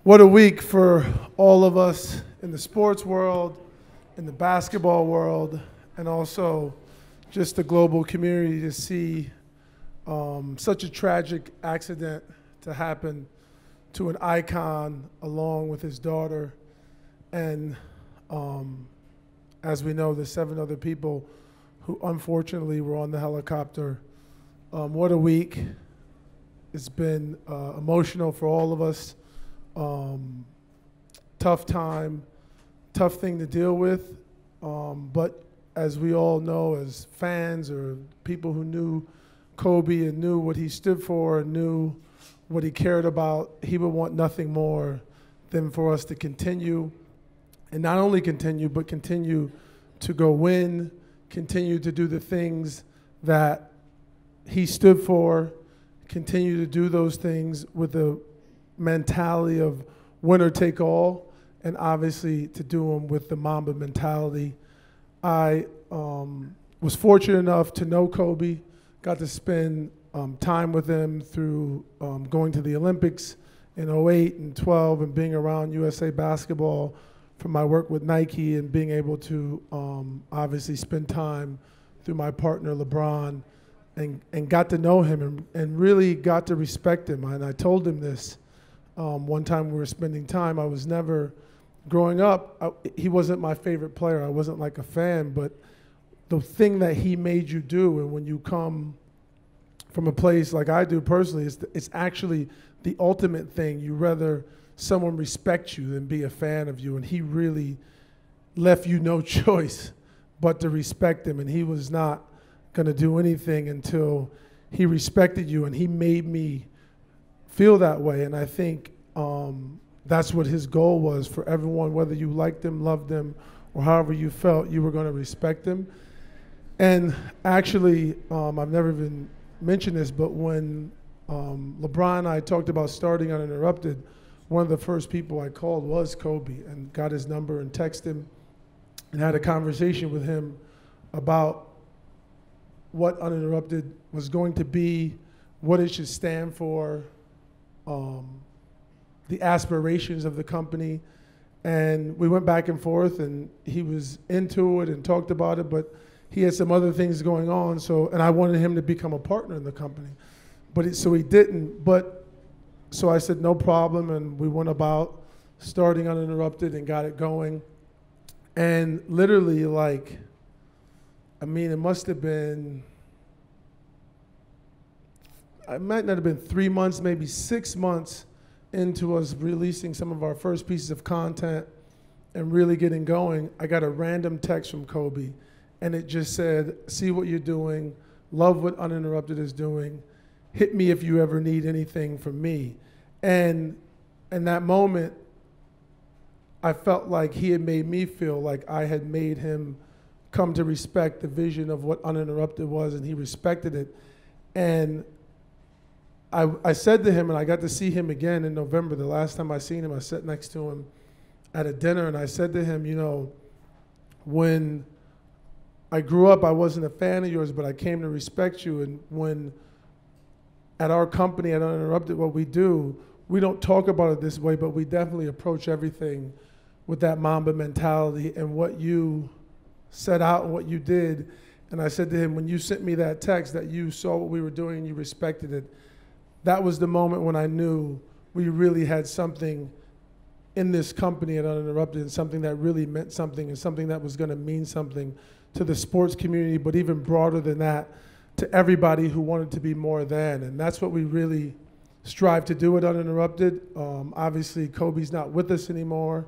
What a week for all of us in the sports world, in the basketball world, and also just the global community to see such a tragic accident to happen to an icon along with his daughter. And as we know, there's 7 other people who unfortunately were on the helicopter. What a week. It's been emotional for all of us. Tough time, tough thing to deal with. But as we all know, as fans or people who knew Kobe and knew what he stood for and knew what he cared about, he would want nothing more than for us to continue, and not only continue, but continue to go win, continue to do the things that he stood for, continue to do those things with a mentality of winner take all, and obviously to do them with the Mamba mentality. I was fortunate enough to know Kobe, got to spend time with him through going to the Olympics in 08 and 12 and being around USA basketball from my work with Nike, and being able to obviously spend time through my partner LeBron, and got to know him and really got to respect him. And I told him this one time we were spending time. I was never, growing up, he wasn't my favorite player. I wasn't like a fan, but the thing that he made you do, and when you come from a place like I do personally, it's actually the ultimate thing. You rather someone respect you than be a fan of you, and he really left you no choice but to respect him, and he was not going to do anything until he respected you, and he made me feel that way. And I think that's what his goal was for everyone, whether you liked him, loved him, or however you felt, you were going to respect him. And actually, I've never even mentioned this, but when LeBron and I talked about starting Uninterrupted, one of the first people I called was Kobe, and got his number and texted him and had a conversation with him about what Uninterrupted was going to be, what it should stand for, the aspirations of the company. And we went back and forth, and he was into it and talked about it, but he had some other things going on. And I wanted him to become a partner in the company, so he didn't. So I said, no problem, and we went about starting Uninterrupted and got it going. And literally, it must have been, it might not have been 3 months, maybe 6 months into us releasing some of our first pieces of content and really getting going. I got a random text from Kobe, and it just said, see what you're doing, love what Uninterrupted is doing, hit me if you ever need anything from me. And in that moment, I felt like he had made me feel like I had made him come to respect the vision of what Uninterrupted was, and he respected it. And I said to him, and I got to see him again in November. The last time I seen him, I sat next to him at a dinner, and I said to him, when I grew up, I wasn't a fan of yours, but I came to respect you. And when at our company, at Uninterrupted, what we do, we don't talk about it this way, but we definitely approach everything with that Mamba mentality and what you set out and what you did. And I said to him, when you sent me that text that you saw what we were doing and you respected it, that was the moment when I knew we really had something in this company at Uninterrupted, and something that really meant something, and something that was going to mean something to the sports community, but even broader than that, to everybody who wanted to be more than. And that's what we really strive to do at Uninterrupted. Obviously, Kobe's not with us anymore,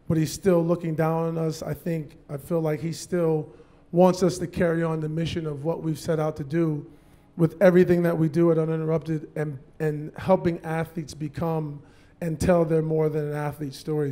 but he's still looking down on us. I feel like he still wants us to carry on the mission of what we've set out to do with everything that we do at Uninterrupted, and helping athletes become and tell their more than an athlete story.